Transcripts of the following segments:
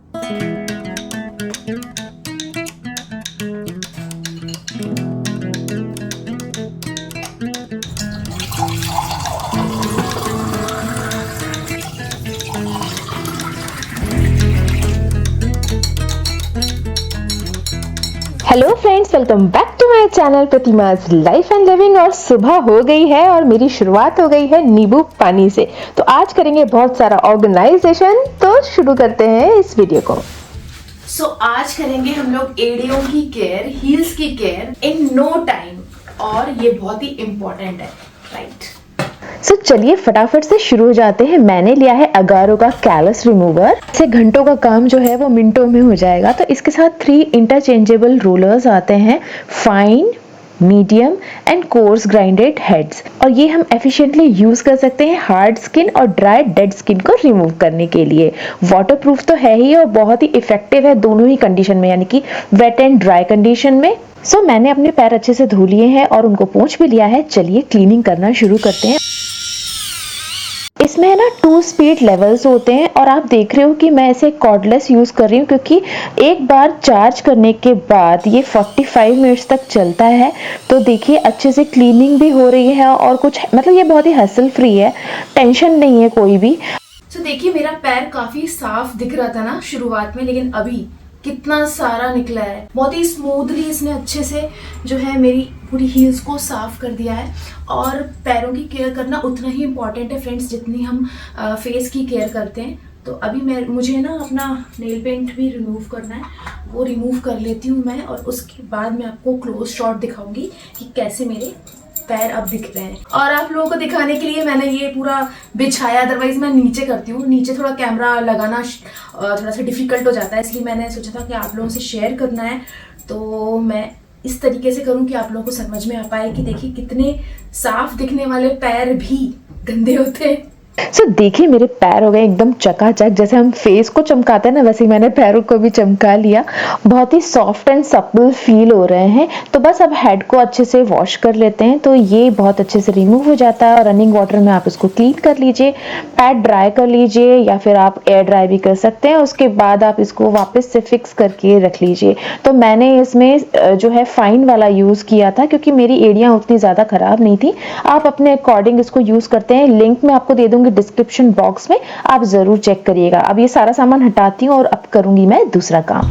Hello friends, welcome back to my channel Pratima's life and living. और सुबह हो गई है और मेरी शुरुआत हो गई है नींबू पानी से। तो आज करेंगे बहुत सारा ऑर्गेनाइजेशन। तो शुरू करते हैं इस वीडियो को। आज करेंगे हम लोग एड़ियों की केयर, हील्स की केयर इन नो टाइम, और ये बहुत ही इम्पोर्टेंट है, राइट? चलिए फटाफट से शुरू हो जाते हैं। मैंने लिया है अगारो का कैलस रिमूवर। इससे घंटों का काम जो है वो मिनटों में हो जाएगा। तो इसके साथ 3 इंटरचेंजेबल रोलर्स आते हैं, fine, medium and course grinded heads. और ये हम एफिशिएंटली यूज कर सकते हैं हार्ड स्किन और ड्राई डेड स्किन को रिमूव करने के लिए। वाटरप्रूफ तो है ही और बहुत ही इफेक्टिव है दोनों ही कंडीशन में, यानी कि वेट एंड ड्राई कंडीशन में। मैंने अपने पैर अच्छे से धो लिए हैं और उनको पोंछ भी लिया है। चलिए क्लीनिंग करना शुरू करते हैं। इसमें है ना 2 स्पीड लेवल्स होते हैं और आप देख रहे हो कि मैं इसे कॉर्डलेस यूज कर रही हूँ, क्योंकि एक बार चार्ज करने के बाद ये 45 मिनट्स तक चलता है। तो देखिए अच्छे से क्लीनिंग भी हो रही है और कुछ मतलब ये बहुत ही हसल फ्री है, टेंशन नहीं है कोई भी। देखिए मेरा पैर काफी साफ दिख रहा था ना शुरुआत में, लेकिन अभी कितना सारा निकला है। बहुत ही स्मूथली इसने अच्छे से जो है मेरी पूरी हील्स को साफ कर दिया है। और पैरों की केयर करना उतना ही इम्पोर्टेंट है फ्रेंड्स, जितनी हम फेस की केयर करते हैं। तो अभी मुझे ना अपना नेल पेंट भी रिमूव करना है, वो रिमूव कर लेती हूँ मैं, और उसके बाद मैं आपको क्लोज शॉट दिखाऊंगी कि कैसे मेरे पैर अब दिख रहे हैं। और आप लोगों को दिखाने के लिए मैंने ये पूरा बिछाया, अदरवाइज मैं नीचे करती हूँ। नीचे थोड़ा कैमरा लगाना थोड़ा सा डिफिकल्ट हो जाता है, इसलिए मैंने सोचा था कि आप लोगों से शेयर करना है। तो मैं इस तरीके से करूँ कि आप लोगों को समझ में आ पाए कि देखिए कितने साफ दिखने वाले पैर भी गंदे होते हैं। देखिए मेरे पैर हो गए एकदम चकाचक। जैसे हम फेस को चमकाते हैं ना, वैसे ही मैंने पैरों को भी चमका लिया। बहुत ही सॉफ्ट एंड सप्पल फील हो रहे हैं। तो बस अब हेड को अच्छे से वॉश कर लेते हैं, तो ये बहुत अच्छे से रिमूव हो जाता है। और रनिंग वाटर में आप इसको क्लीन कर लीजिए, पैड ड्राई कर लीजिए, या फिर आप एयर ड्राई भी कर सकते हैं। उसके बाद आप इसको वापस से फिक्स करके रख लीजिए। तो मैंने इसमें जो है फाइन वाला यूज किया था, क्योंकि मेरी एड़ियां उतनी ज्यादा खराब नहीं थी। आप अपने अकॉर्डिंग इसको यूज करते हैं। लिंक मैं आपको दे दूंगी डिस्क्रिप्शन बॉक्स में, आप जरूर चेक करिएगा। अब ये सारा सामान हटाती हूँ और अब करूंगी मैं दूसरा काम।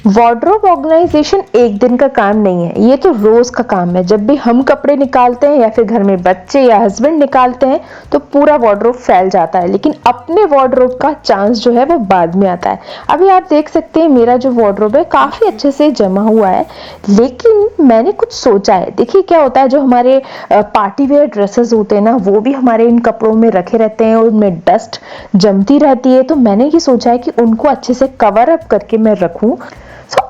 वार्डरोब ऑर्गेनाइजेशन एक दिन का काम नहीं है, ये तो रोज का काम है। जब भी हम कपड़े निकालते हैं या फिर घर में बच्चे या हस्बैंड निकालते हैं तो पूरा वार्डरोब फैल जाता है, लेकिन अपने वार्डरोब का चांस जो है वो बाद में आता है। अभी आप देख सकते हैं मेरा जो वार्डरोब है काफी अच्छे से जमा हुआ है, लेकिन मैंने कुछ सोचा है। देखिए क्या होता है, जो हमारे पार्टी वेयर ड्रेसेस होते हैं ना, वो भी हमारे इन कपड़ों में रखे रहते हैं और उनमें डस्ट जमती रहती है। तो मैंने ये सोचा है कि उनको अच्छे से कवर अप करके मैं रखूं।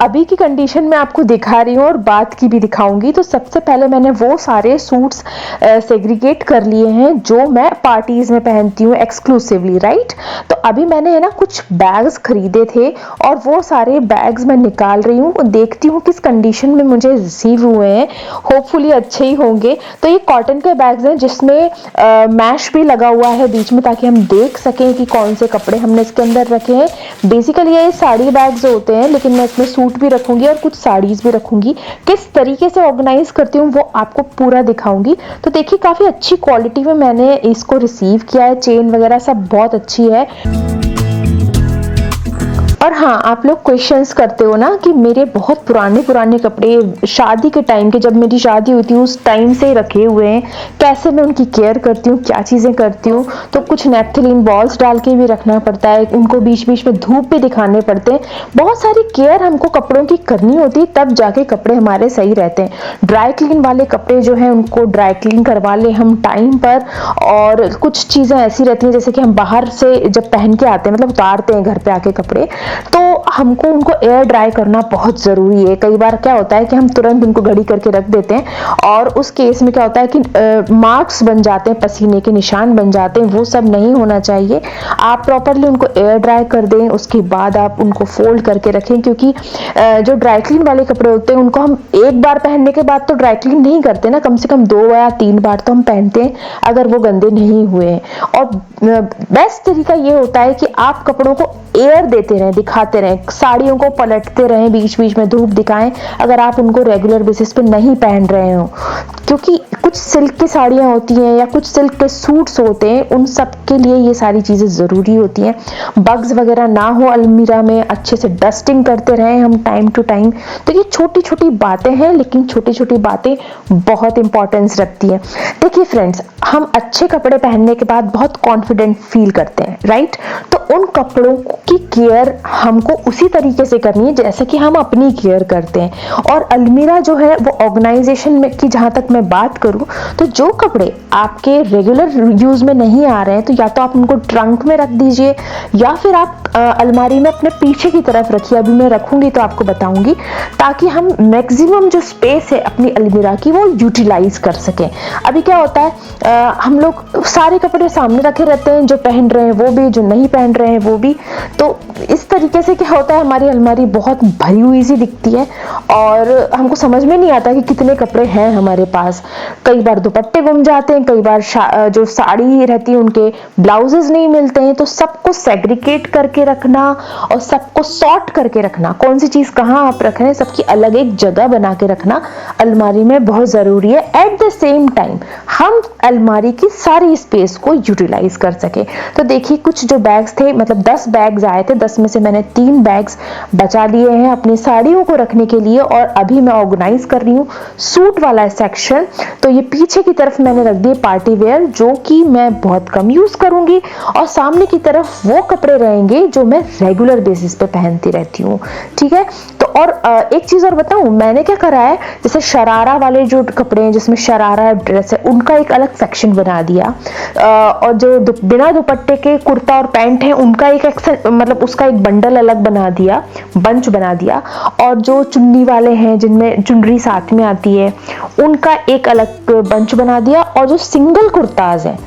अभी की कंडीशन में आपको दिखा रही हूँ और बाद की भी दिखाऊंगी। तो सबसे पहले मैंने वो सारे सूट्स सेग्रीगेट कर लिए हैं जो मैं पार्टीज में पहनती हूँ एक्सक्लूसिवली, राइट? तो अभी मैंने है ना कुछ बैग्स खरीदे थे और वो सारे बैग्स मैं निकाल रही हूँ। देखती हूँ किस कंडीशन में मुझे रिसीव हुए हैं, होपफुली अच्छे ही होंगे। तो ये कॉटन के बैग्स हैं जिसमें मैश भी लगा हुआ है बीच में, ताकि हम देख सकें कि कौन से कपड़े हमने इसके अंदर रखे हैं। बेसिकली ये साड़ी बैग्स होते हैं, लेकिन मैं इसमें सूट भी रखूंगी और कुछ साड़ीज भी रखूंगी। किस तरीके से ऑर्गेनाइज करती हूँ वो आपको पूरा दिखाऊंगी। तो देखिए काफी अच्छी क्वालिटी में मैंने इसको रिसीव किया है, चेन वगैरह सब बहुत अच्छी है। और हाँ, आप लोग क्वेश्चंस करते हो ना कि मेरे बहुत पुराने कपड़े शादी के टाइम के, जब मेरी शादी हुई थी उस टाइम से रखे हुए हैं, कैसे मैं उनकी केयर करती हूँ, क्या चीजें करती हूँ। तो कुछ नेफ्थलीन बॉल्स डाल के भी रखना पड़ता है, उनको बीच बीच में धूप भी दिखाने पड़ते हैं। बहुत सारी केयर हमको कपड़ों की करनी होती है, तब जाके कपड़े हमारे सही रहते हैं। ड्राई क्लीन वाले कपड़े जो है उनको ड्राई क्लीन करवा ले हम टाइम पर। और कुछ चीजें ऐसी रहती हैं जैसे कि हम बाहर से जब पहन के आते हैं, मतलब उतारते हैं घर पे आके कपड़े, तो हमको उनको एयर ड्राई करना बहुत ज़रूरी है। कई बार क्या होता है कि हम तुरंत उनको घड़ी करके रख देते हैं और उस केस में क्या होता है कि मार्क्स बन जाते हैं, पसीने के निशान बन जाते हैं। वो सब नहीं होना चाहिए। आप प्रॉपरली उनको एयर ड्राई कर दें, उसके बाद आप उनको फोल्ड करके रखें, क्योंकि जो ड्राई क्लीन वाले कपड़े होते हैं उनको हम एक बार पहनने के बाद तो ड्राई क्लीन नहीं करते ना, कम से कम 2 या 3 बार तो हम पहनते हैं अगर वो गंदे नहीं हुए हैं। और बेस्ट तरीका ये होता है कि आप कपड़ों को एयर देते रहें, दिखाते रहें, साड़ियों को पलटते रहें, बीच बीच में धूप दिखाएं अगर आप उनको रेगुलर बेसिस पे नहीं पहन रहे हो, क्योंकि कुछ सिल्क की साड़ियाँ होती हैं या कुछ सिल्क के सूट्स होते हैं, उन सब के लिए ये सारी चीज़ें ज़रूरी होती हैं। बग्स वगैरह ना हो अलमीरा में, अच्छे से डस्टिंग करते रहें हम टाइम टू टाइम। तो ये छोटी छोटी बातें हैं, लेकिन छोटी छोटी बातें बहुत इंपॉर्टेंस रखती हैं। देखिए फ्रेंड्स, हम अच्छे कपड़े पहनने के बाद बहुत कॉन्फिडेंट फील करते हैं, राइट? तो उन कपड़ों की केयर हमको उसी तरीके से करनी है जैसे कि हम अपनी केयर करते हैं। और अलमीरा जो है वो ऑर्गेनाइजेशन में की जहाँ तक मैं बात करूँ, तो जो कपड़े आपके रेगुलर यूज में नहीं आ रहे हैं तो या तो आप उनको ट्रंक में रख दीजिए या फिर आप अलमारी में अपने पीछे की तरफ रखिए। अभी मैं रखूंगी तो आपको बताऊंगी, ताकि हम मैक्सिमम जो स्पेस है अपनी अलमीरा की वो यूटिलाइज कर सकें। अभी क्या होता है, हम लोग सारे कपड़े सामने रखे रहते हैं, जो पहन रहे हैं वो भी, जो नहीं पहन रहे हैं वो भी। तो इस तरीके से क्या होता है, हमारी अलमारी बहुत भरी हुई सी दिखती है और हमको समझ में नहीं आता कि कितने कपड़े हैं हमारे पास। कई बार दुपट्टे गुम जाते हैं, कई बार जो साड़ी रहती है उनके ब्लाउजेस नहीं मिलते हैं। तो सबको सेग्रीगेट करके रखना और सबको सॉर्ट करके रखना, कौन सी चीज कहाँ आप रख रहे हैं, सबकी अलग एक जगह बना के रखना अलमारी में बहुत जरूरी है। एट द सेम टाइम हम अलमारी की सारी स्पेस को यूटिलाइज कर सके। तो देखिए, कुछ जो बैग्स थे, मतलब 10 बैग्स आए थे, 10 में से मैंने 3 बैग्स बचा लिए हैं अपनी साड़ियों को रखने के लिए। और अभी मैं ऑर्गेनाइज कर रही हूँ सूट वाला सेक्शन। तो ये पीछे की तरफ मैंने रख दिए पार्टी वेयर, जो कि मैं बहुत कम यूज करूंगी, और सामने की तरफ वो कपड़े रहेंगे जो मैं रेगुलर बेसिस पे पहनती रहती हूँ। ठीक है। तो और एक चीज और बताऊं, मैंने क्या करा है, जैसे शरारा वाले जो कपड़े हैं जिसमें शरारा ड्रेस है, उनका एक अलग सेक्शन बना दिया। और जो बिना दुपट्टे के कुर्ता और पैंट है उनका एक मतलब उसका एक बंडल अलग बना दिया, बंच बना दिया। और जो चुन्नी वाले हैं जिनमें चुनरी साथ में आती है, उनका एक अलग बंच बना दिया। और जो सिंगल कुर्ताज हैं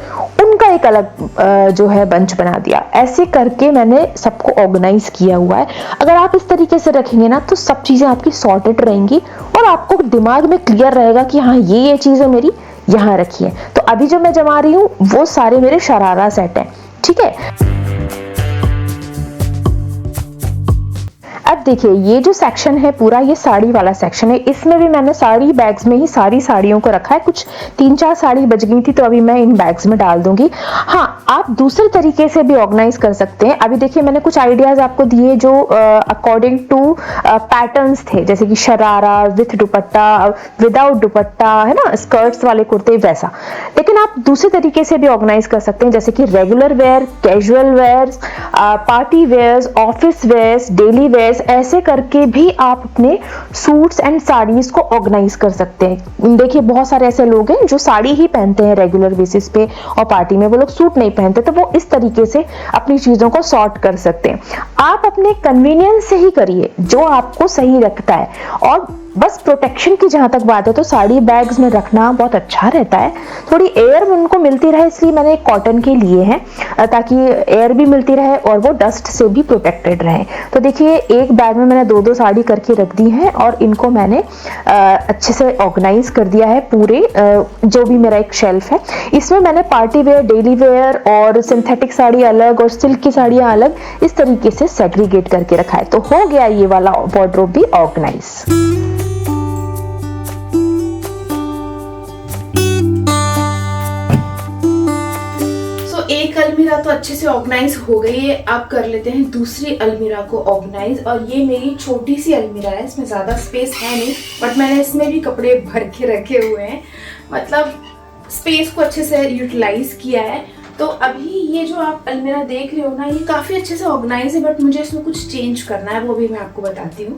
उनका एक अलग जो है बंच बना दिया। ऐसे करके मैंने सबको ऑर्गेनाइज किया हुआ है। अगर आप इस तरीके से रखेंगे ना, तो सब चीजें आपकी सॉर्टेड रहेंगी और आपको दिमाग में क्लियर रहेगा कि हाँ, ये चीजें मेरी यहाँ रखी है। तो अभी जो मैं जमा रही हूँ वो सारे मेरे शरारा सेट हैं। ठीक है। अब देखिए, ये जो सेक्शन है पूरा, ये साड़ी वाला सेक्शन है। इसमें भी मैंने साड़ी बैग्स में ही सारी साड़ियों को रखा है। कुछ 3-4 साड़ी बच गई थी तो अभी मैं इन बैग्स में डाल दूंगी। हाँ, आप दूसरे तरीके से भी ऑर्गेनाइज कर सकते हैं। अभी देखिए, मैंने कुछ आइडियाज आपको दिए जो अकॉर्डिंग टू पैटर्न्स थे, जैसे कि शरारा विथ दुपट्टा, विदाउट दुपट्टा, है ना, स्कर्ट्स वाले कुर्ते, वैसा। लेकिन आप दूसरे तरीके से भी ऑर्गेनाइज कर सकते हैं, जैसे कि regular wear, casual wears, party wears, office wears, daily wears, ऐसे करके भी आप अपने सूट्स एंड साड़ीज को ऑर्गेनाइज कर सकते हैं। देखिए, बहुत सारे ऐसे लोग हैं जो साड़ी ही पहनते हैं रेगुलर बेसिस पे और पार्टी में वो लोग सूट नहीं पहनते, तो वो इस तरीके से अपनी चीजों को सॉर्ट कर सकते हैं। आप अपने कन्वीनियंस से ही करिए जो आपको सही लगता है। और बस प्रोटेक्शन की जहां तक बात है, तो साड़ी बैग्स में रखना बहुत अच्छा रहता है। थोड़ी एयर उनको मिलती रहे, इसलिए मैंने कॉटन के लिए हैं, ताकि एयर भी मिलती रहे और वो डस्ट से भी प्रोटेक्टेड रहे। तो देखिए, एक बैग में मैंने 2-2 साड़ी करके रख दी है और इनको मैंने अच्छे से ऑर्गेनाइज कर दिया है पूरे। जो भी मेरा एक शेल्फ है, इसमें मैंने पार्टी वेयर, डेली वेयर और सिंथेटिक साड़ी अलग और सिल्क की साड़ियां अलग, इस तरीके से सेग्रीगेट करके रखा है। तो हो गया ये वाला वार्डरोब भी ऑर्गेनाइज। एक अलमीरा तो अच्छे से ऑर्गेनाइज हो गई है। अब कर लेते हैं दूसरी अलमीरा को ऑर्गेनाइज। और ये मेरी छोटी सी अलमीरा है, इसमें ज्यादा स्पेस है नहीं, बट मैंने इसमें भी कपड़े भर के रखे हुए हैं, मतलब स्पेस को अच्छे से यूटिलाइज किया है। तो अभी ये जो आप अलमीरा देख रहे हो ना, ये काफी अच्छे से ऑर्गेनाइज है, बट मुझे इसमें कुछ चेंज करना है, वो भी मैं आपको बताती हूँ।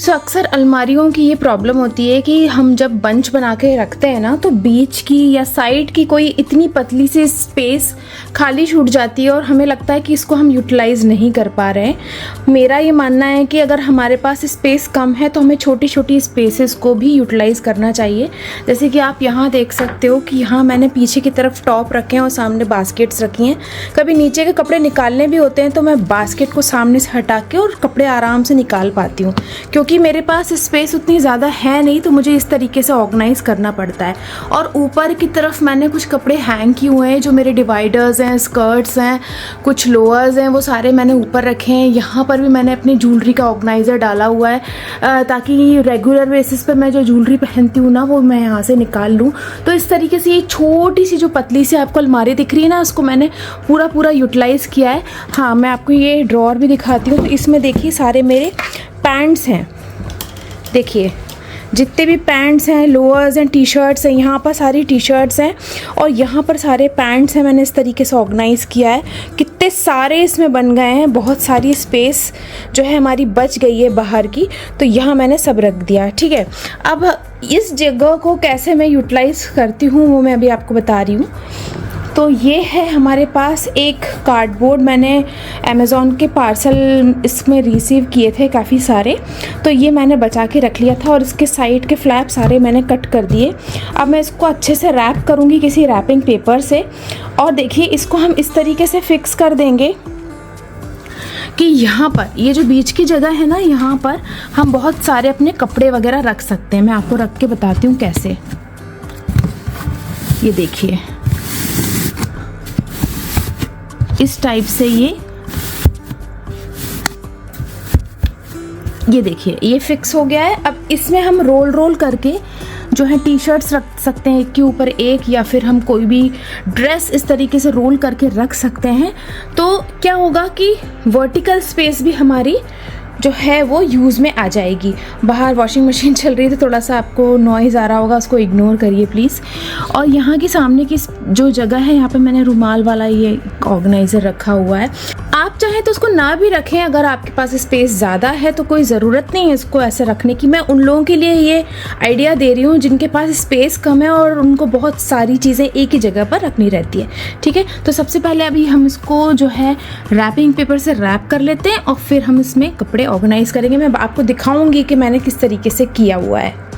सो अक्सर अलमारियों की ये प्रॉब्लम होती है कि हम जब बंच बना के रखते हैं ना, तो बीच की या साइड की कोई इतनी पतली सी स्पेस खाली छूट जाती है और हमें लगता है कि इसको हम यूटिलाइज़ नहीं कर पा रहे हैं। मेरा ये मानना है कि अगर हमारे पास स्पेस कम है तो हमें छोटी छोटी स्पेसेस को भी यूटिलाइज़ करना चाहिए। जैसे कि आप यहाँ देख सकते हो कि यहाँ मैंने पीछे की तरफ टॉप रखे हैं और सामने बास्केट्स रखी हैं। कभी नीचे के कपड़े निकालने भी होते हैं तो मैं बास्केट को सामने से हटा के और कपड़े आराम से निकाल पाती हूँ, क्योंकि मेरे पास स्पेस उतनी ज़्यादा है नहीं, तो मुझे इस तरीके से ऑर्गेनाइज़ करना पड़ता है। और ऊपर की तरफ मैंने कुछ कपड़े हैंग किए हुए हैं, जो मेरे डिवाइडर्स हैं, स्कर्ट्स हैं, कुछ लोअर्स हैं, वो सारे मैंने ऊपर रखे हैं। यहाँ पर भी मैंने अपनी ज्वेलरी का ऑर्गेनाइज़र डाला हुआ है, ताकि रेगुलर बेसिस पर मैं जो ज्वेलरी पहनती हूँ ना, वो मैं यहाँ से निकाल लूँ। तो इस तरीके से ये छोटी सी जो पतली सी आपको अलमारी दिख रही है ना, उसको मैंने पूरा यूटिलाइज़ किया है। हाँ, मैं आपको ये ड्रॉअर भी दिखाती हूँ। तो इसमें देखिए सारे मेरे पैंट्स हैं, देखिए जितने भी पैंट्स हैं, लोअर्स हैं, टी शर्ट्स हैं, यहाँ पर सारी टी शर्ट्स हैं और यहाँ पर सारे पैंट्स हैं। मैंने इस तरीके से ऑर्गेनाइज़ किया है। कितने सारे इसमें बन गए हैं, बहुत सारी स्पेस जो है हमारी बच गई है बाहर की, तो यहाँ मैंने सब रख दिया। ठीक है, अब इस जगह को कैसे मैं यूटिलाइज़ करती हूँ वो मैं अभी आपको बता रही हूँ। तो ये है हमारे पास एक कार्डबोर्ड, मैंने अमेज़ॉन के पार्सल इसमें रिसीव किए थे काफ़ी सारे, तो ये मैंने बचा के रख लिया था और इसके साइड के फ्लैप सारे मैंने कट कर दिए। अब मैं इसको अच्छे से रैप करूँगी किसी रैपिंग पेपर से, और देखिए इसको हम इस तरीके से फिक्स कर देंगे कि यहाँ पर ये जो बीच की जगह है ना, यहाँ पर हम बहुत सारे अपने कपड़े वगैरह रख सकते हैं। मैं आपको रख के बताती हूँ कैसे। ये देखिए इस टाइप से ये देखिए ये फिक्स हो गया है। अब इसमें हम रोल करके जो है टी शर्ट्स रख सकते हैं एक के ऊपर एक, या फिर हम कोई भी ड्रेस इस तरीके से रोल करके रख सकते हैं। तो क्या होगा कि वर्टिकल स्पेस भी हमारी जो है वो यूज़ में आ जाएगी। बाहर वॉशिंग मशीन चल रही है तो थोड़ा सा आपको नॉइज़ आ रहा होगा, उसको इग्नोर करिए प्लीज़। और यहाँ की सामने की जो जगह है, यहाँ पे मैंने रुमाल वाला ये ऑर्गेनाइज़र रखा हुआ है। आप चाहें तो उसको ना भी रखें, अगर आपके पास स्पेस ज़्यादा है तो कोई ज़रूरत नहीं है इसको ऐसे रखने की। मैं उन लोगों के लिए ये आइडिया दे रही हूँ जिनके पास स्पेस कम है और उनको बहुत सारी चीज़ें एक ही जगह पर रखनी रहती है। ठीक है, तो सबसे पहले अभी हम इसको जो है रैपिंग पेपर से रैप कर लेते हैं और फिर हम इसमें कपड़े ऑर्गेनाइज़ करेंगे। मैं आपको दिखाऊंगी कि मैंने किस तरीके से किया हुआ है।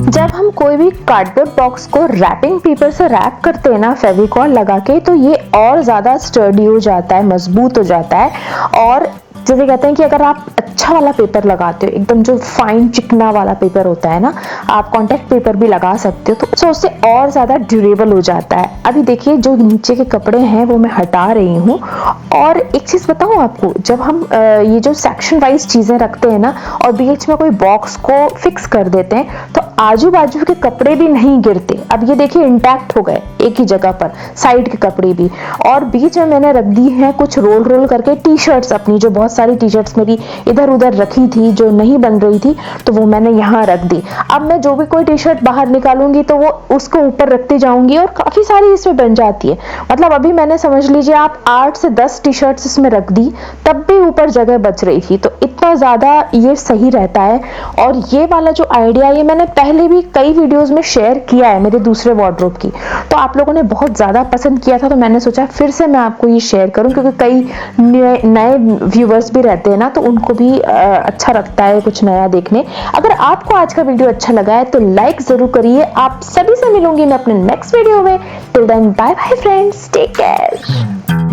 जब हम कोई भी कार्डबोर्ड बॉक्स को रैपिंग पेपर से रैप करते हैं ना फेविकॉल लगा के, तो ये और ज़्यादा स्टर्डी हो जाता है, मजबूत हो जाता है। और जैसे कहते हैं कि अगर आप अच्छा वाला पेपर लगाते हो, एकदम जो फाइन चिकना वाला पेपर होता है ना, आप कॉन्टैक्ट पेपर भी लगा सकते हो, तो उससे और ज़्यादा ड्यूरेबल हो जाता है। अभी देखिए जो नीचे के कपड़े हैं वो मैं हटा रही हूँ। और एक चीज़ बताऊँ आपको, जब हम ये जो सेक्शन वाइज चीज़ें रखते हैं ना और बीच में कोई बॉक्स को फिक्स कर देते हैं, तो आजू बाजू के कपड़े भी नहीं गिरते। अब ये देखिए इंटैक्ट हो गए एक ही जगह पर, साइड के कपड़े भी। और बीच में मैंने रख दी है कुछ रोल करके टी शर्ट्स अपनी, जो बहुत सारी टी शर्ट्स मेरी इधर उधर रखी थी जो नहीं बन रही थी, तो वो मैंने यहाँ रख दी। अब मैं जो भी कोई टी शर्ट बाहर निकालूंगी तो वो उसको ऊपर रखती जाऊंगी और काफी सारी इसमें बन जाती है। मतलब अभी मैंने समझ लीजिए आप 8 से 10 टी शर्ट्स इसमें रख दी, तब भी ऊपर जगह बच रही थी। तो इतना ज्यादा ये सही रहता है। और ये वाला जो आइडिया ये मैंने पहले भी कई वीडियोस में शेयर किया है मेरे दूसरे वार्डरोब की, तो आप लोगों ने बहुत ज्यादा पसंद किया था, तो मैंने सोचा फिर से मैं आपको ये शेयर करूं, क्योंकि कई नए व्यूवर्स भी रहते हैं ना, तो उनको भी अच्छा लगता है कुछ नया देखने। अगर आपको आज का वीडियो अच्छा लगा है तो लाइक जरूर करिए। आप सभी से मिलूंगी मैं अपने नेक्स्ट वीडियो में। Till then bye bye friends, take care.